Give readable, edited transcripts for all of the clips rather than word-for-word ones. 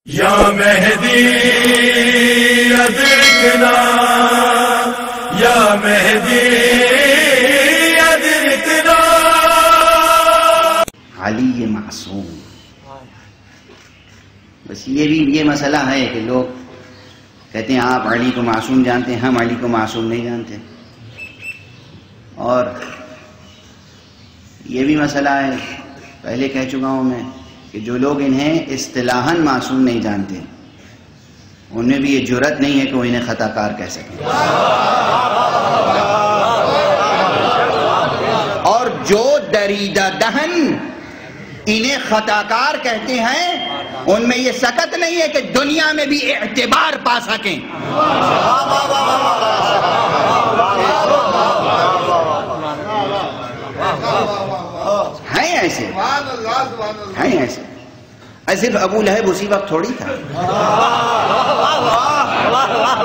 یا مہدی ادرکنا یا مہدی ادرکنا. علی معصوم. بس یہ مسئلہ ہے کہ لوگ کہتے ہیں آپ علی کو معصوم جانتے ہیں، ہم علی کو معصوم نہیں جانتے. اور یہ بھی مسئلہ ہے، پہلے کہہ چکا ہوں میں، کہ جو لوگ انہیں اصطلاحاً معصوم نہیں جانتے ان میں بھی یہ جرأت نہیں ہے کہ وہ انہیں خطا کار کہہ سکیں. اور جو دریدہ دہن انہیں خطا کار کہتے ہیں ان میں یہ سکت نہیں ہے کہ دنیا میں بھی اعتبار پا سکیں. ہیں ایسے صرف ابو لہب اسی وقت تھوڑی تھا،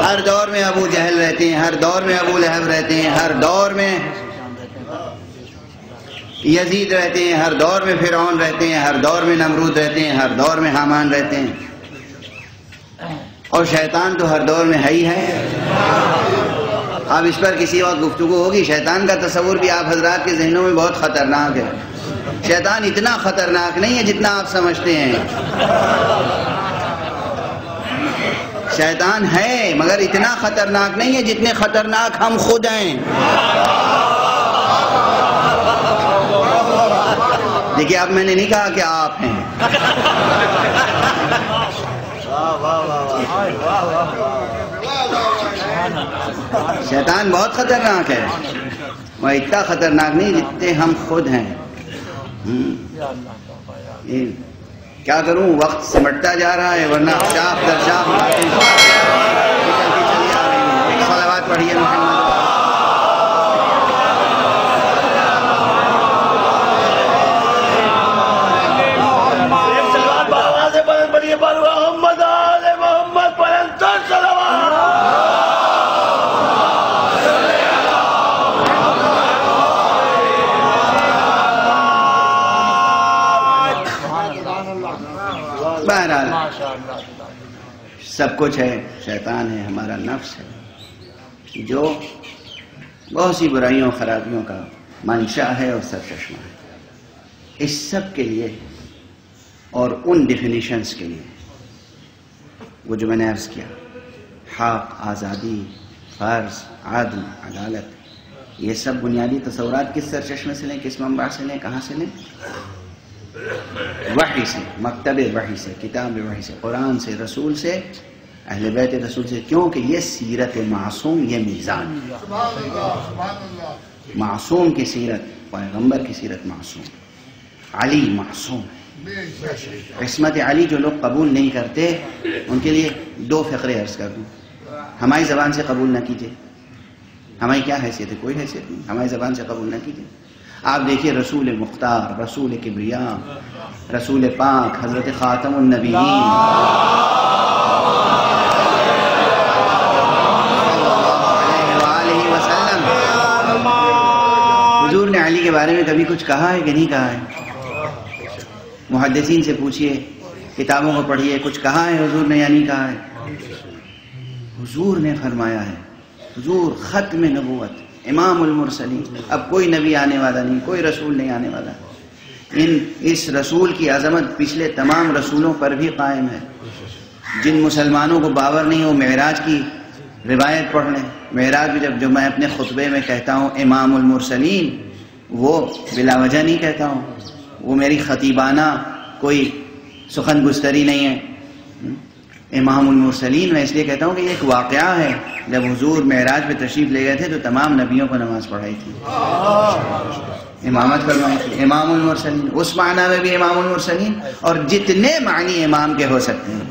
ہر دور میں ابو جہل رہتے ہیں، ہر دور میں ابو لہب رہتے ہیں، ہر دور میں یزید رہتے ہیں، ہر دور میں فرعون رہتے ہیں، ہر دور میں نمرود رہتے ہیں، ہر دور میں حامان رہتے ہیں، اور شیطان تو ہر دور میں ہے ہی ہے. اب اس پر کسی وقت گفتگو ہوگی. شیطان کا تصور بھی آپ حضرات کے ذہنوں میں بہت خطرناک ہے. شیطان اتنا خطرناک نہیں ہے جتنا آپ سمجھتے ہیں. شیطان ہے مگر اتنا خطرناک نہیں ہے جتنے خطرناک ہم خود ہیں. دیکھیے اب میں نے نہیں کہا کہ آپ ہیں. شیطان بہت خطرناک ہے، وہ اتنا خطرناک نہیں جتنے ہم خود ہیں. کیا کروں، وقت سمٹتا جا رہا ہے، ورنہ شاخ در شاخ صلوات پڑھیے محمد. بہرحال سب کچھ ہے، شیطان ہے، ہمارا نفس ہے جو بہت سی برائیوں خرابیوں کا منشا ہے اور سرچشمہ ہے. اس سب کے لیے اور ان ڈیفینیشنز کے لیے وہ جو میں نے عرض کیا، حق، آزادی، فرض، عدل، عدالت، یہ سب بنیادی تصورات کس سرچشمے سے لیں، کس منبع سے لیں، کہاں سے لیں؟ وحی سے، مکتب وحی سے، کتاب وحی سے، قرآن سے، رسول سے، اہل بیت رسول سے. کیونکہ یہ سیرت معصوم، یہ میزان معصوم کی سیرت، پیغمبر کی سیرت معصوم. علی معصوم. عصمت علی جو لوگ قبول نہیں کرتے ان کے لیے دو فقرے عرض کر دوں. ہماری زبان سے قبول نہ کیجئے. ہماری کیا حیثیت ہے؟ کوئی حیثیت نہیں. ہماری زبان سے قبول نہ کیجئے. آپ دیکھیے رسول مختار، رسول کبریا، رسول پاک، حضرت خاتم النبیین علیہ وسلم، حضور نے علی کے بارے میں کبھی کچھ کہا ہے کہ نہیں کہا ہے؟ محدثین سے پوچھئے، کتابوں کو پڑھیے، کچھ کہا ہے حضور نے یا نہیں کہا ہے؟ حضور نے فرمایا ہے. حضور ختم نبوت، امام المرسلین. اب کوئی نبی آنے والا نہیں، کوئی رسول نہیں آنے والا. اس رسول کی عظمت پچھلے تمام رسولوں پر بھی قائم ہے. جن مسلمانوں کو باور نہیں وہ معراج کی روایت پڑھ لیں. معراج بھی جو میں اپنے خطبے میں کہتا ہوں امام المرسلین، وہ بلا وجہ نہیں کہتا ہوں، وہ میری خطیبانہ کوئی سخن گستری نہیں ہے. امام المرسلین میں اس لیے کہتا ہوں کہ یہ ایک واقعہ ہے. جب حضور معراج پہ تشریف لے گئے تھے تو تمام نبیوں کو نماز پڑھائی تھی، امامت فرمائی تھی. امام المرسلین اس معنی میں بھی امام المرسلین، اور جتنے معنی امام کے ہو سکتے ہیں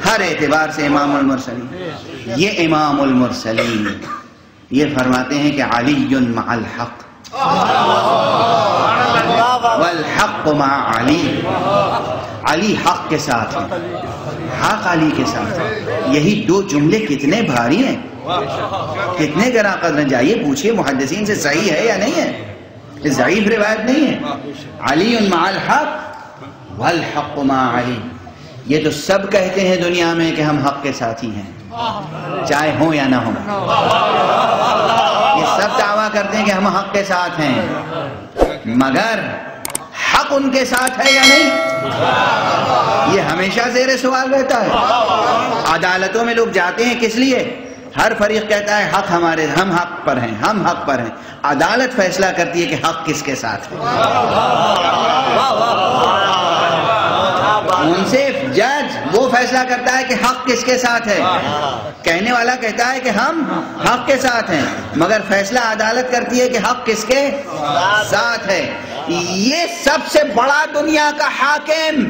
ہر اعتبار سے امام المرسلین. یہ امام المرسلین یہ فرماتے ہیں کہ علی مع الحق والحق مع علی. علی حق کے ساتھ ہے، حق علی کے ساتھ ہے. یہی دو جملے کتنے بھاری ہیں، کتنے گراں قدر ہیں. جائیے پوچھئے محدثین سے صحیح ہے یا نہیں ہے، یہ ضعیف روایت نہیں ہے. علی مع الحق والحق مع علی. یہ تو سب کہتے ہیں دنیا میں کہ ہم حق کے ساتھی ہیں، چاہے ہوں یا نہ ہوں، یہ سب دعویٰ کرتے ہیں کہ ہم حق کے ساتھ ہیں، مگر حق ان کے ساتھ ہے یا نہیں، یہ ہمیشہ زیر سوال رہتا ہے۔ عدالتوں میں لوگ جاتے ہیں کس لیے؟ ہر فریق کہتا ہے حق ہمارے، ہم حق پر ہیں، ہم حق پر ہیں۔ عدالت فیصلہ کرتی ہے کہ حق کس کے ساتھ ہے۔ منصف جج وہ فیصلہ کرتا ہے کہ حق کس کے ساتھ ہے۔ کہنے والا کہتا ہے کہ ہم حق کے ساتھ ہیں، مگر فیصلہ عدالت کرتی ہے کہ حق کس کے ساتھ ہے۔ یہ سب سے بڑا دنیا کا حاکم،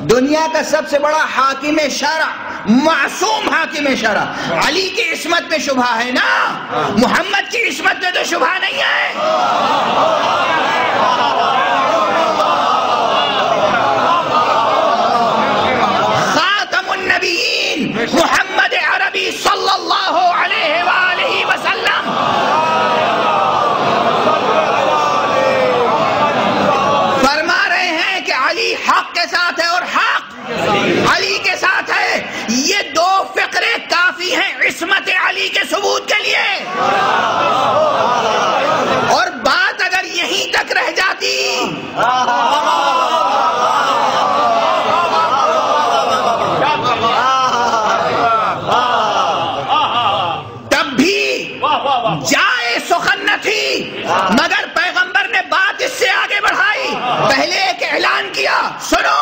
دنیا کا سب سے بڑا حاکم شرع، معصوم حاکم شرع، علی کی عصمت میں شبہ ہے نا، محمد کی عصمت میں تو شبہ نہیں ہے۔ خاتم النبیین محمد عربی صلی اللہ علیہ وآلہ وسلم فرما رہے ہیں کہ علی حق کے ساتھ ہے اور حق علی کے ساتھ ہے۔ یہ دو فقرے کافی ہیں عصمت علی کے ثبوت کے لیے، اور بات اگر یہیں تک رہ جاتی تب بھی جائے سخن نہ تھی، مگر پیغمبر نے بات اس سے آگے بڑھائی۔ پہلے ایک اعلان کیا، سنو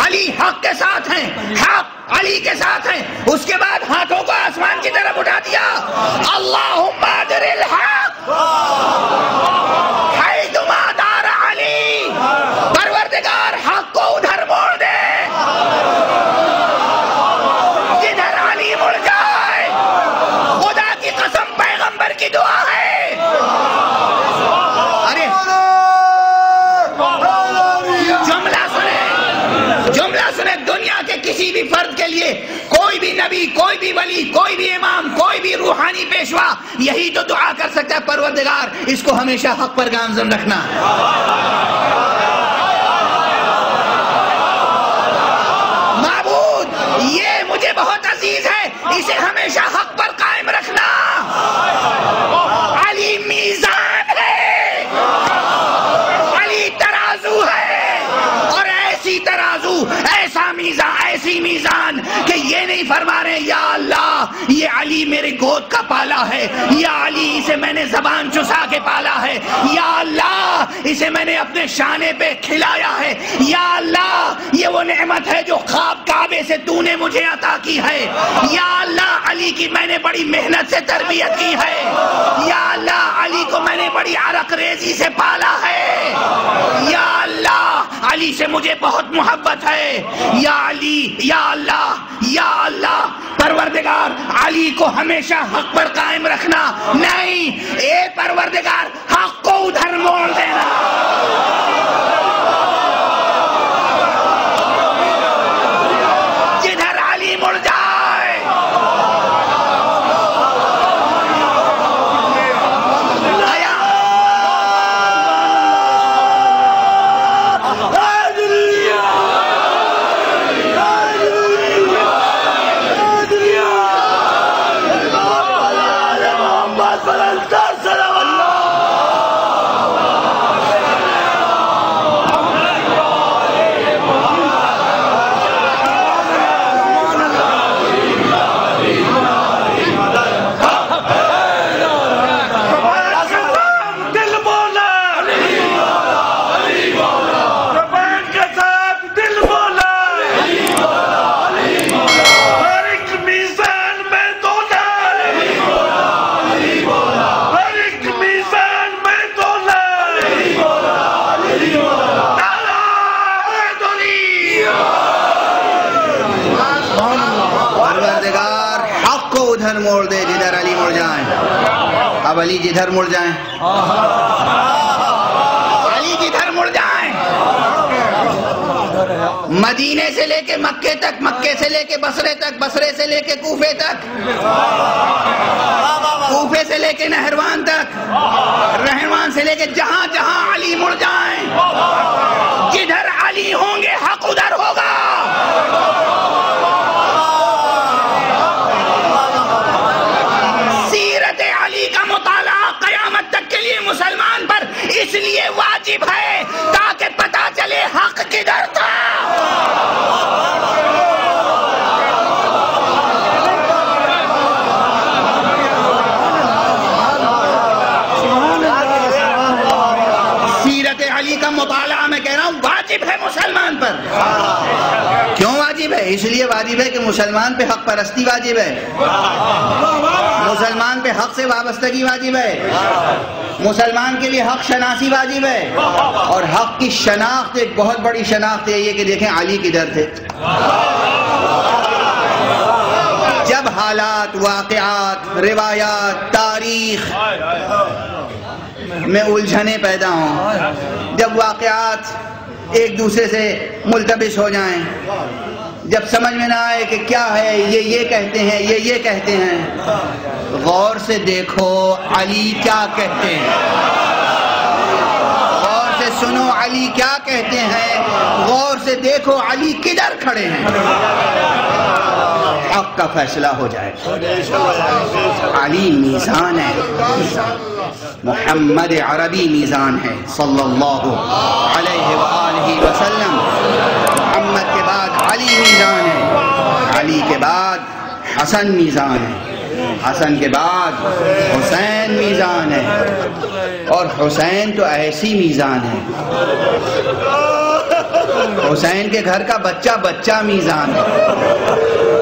علی حق کے ساتھ ہیں، حق علی کے ساتھ ہیں۔ اس کے بعد ہاتھوں کو آسمان کی طرف اٹھا دیا، اللہم ادر الحق حیثما دار علی، پروردگار حق کو ادھر موڑ دے جدھر علی مڑ جائے۔ خدا کی قسم پیغمبر کی دعا ہے۔ ارے جملہ سنے، دنیا کے کسی بھی فرد کے لیے، کوئی بھی نبی، کوئی بھی ولی، کوئی بھی امام، کوئی بھی روحانی پیشوا یہی تو دعا کر سکتا ہے، پروردگار اس کو ہمیشہ حق پر گامزن رکھنا۔ معبود یہ مجھے بہت عزیز ہے، اسے ہمیشہ حق پر قائم رکھنا۔ علی میزان ہے، علی ترازو ہے، اور ایسی ترازو، ایسا میزان، ایسی میزان کہ یہ نہیں فرما رہے یا اللہ یہ علی میرے گود کا پالا ہے، یا علی اسے میں نے زبان چسا کے پالا ہے، یا اللہ اسے میں نے اپنے شانے پہ کھلایا ہے، یا اللہ یہ وہ نعمت ہے جو خواب کعبے سے تو نے مجھے عطا کی ہے، یا اللہ علی کی میں نے بڑی محنت سے تربیت کی ہے، یا اللہ علی کو میں نے بڑی عرق ریزی سے پالا ہے، یا اللہ علی سے مجھے بہت محبت ہے، یا علی، یا اللہ، یا اللہ پروردگار علی کو ہمیشہ حق پر قائم رکھنا، نہیں اے پروردگار حق کو ادھر موڑ دینا۔ جدھر علی مڑ جائے ادھر موڑ دے جدھر علی مڑ جائیں۔ اب علی جدھر مڑ جائیں، علی جدھر مڑ جائیں، مدینے سے لے کے مکے تک، مکے سے لے کے بصرے تک، بصرے سے لے کے کوفے تک، کوفے سے لے کے نہروان تک، نہروان سے لے کے جہاں جہاں علی مڑ جائیں، جدھر علی ہوں گے حق ادھر ہوگا۔ سیرت علی کا مطالعہ قیامت تک کے لیے مسلمان پر اس لیے واجب ہے تاکہ پتہ چلے حق کدھر تھا۔ سیرت علی کا مطالعہ میں کہہ رہا ہوں واجب ہے مسلمان پر۔ کیوں واجب ہے؟ اس لیے واجب ہے کہ مسلمان پہ حق پرستی واجب ہے، مسلمان پہ حق سے وابستگی واجب ہے، مسلمان کے لیے حق شناسی واجب ہے، اور حق کی شناخت ایک بہت بڑی شناخت ہے یہ کہ دیکھیں علی کدھر تھے۔ جب حالات، واقعات، روایات، تاریخ میں الجھنیں پیدا ہوں، جب واقعات ایک دوسرے سے ملتبس ہو جائیں، جب سمجھ میں نہ آئے کہ کیا ہے، یہ کہتے ہیں، یہ کہتے ہیں، غور سے دیکھو علی کیا کہتے ہیں، غور سے سنو علی کیا کہتے ہیں، غور سے دیکھو علی کدھر کھڑے ہیں، حق کا فیصلہ ہو جائے۔ علی میزان ہے، محمد عربی میزان ہے صلی اللہ علیہ وآلہ وسلم۔ محمد کے بعد علی میزان ہے، علی کے بعد حسن میزان ہے، حسن کے بعد حسین میزان ہے، اور حسین تو ایسی میزان ہے، حسین کے گھر کا بچہ میزان ہے۔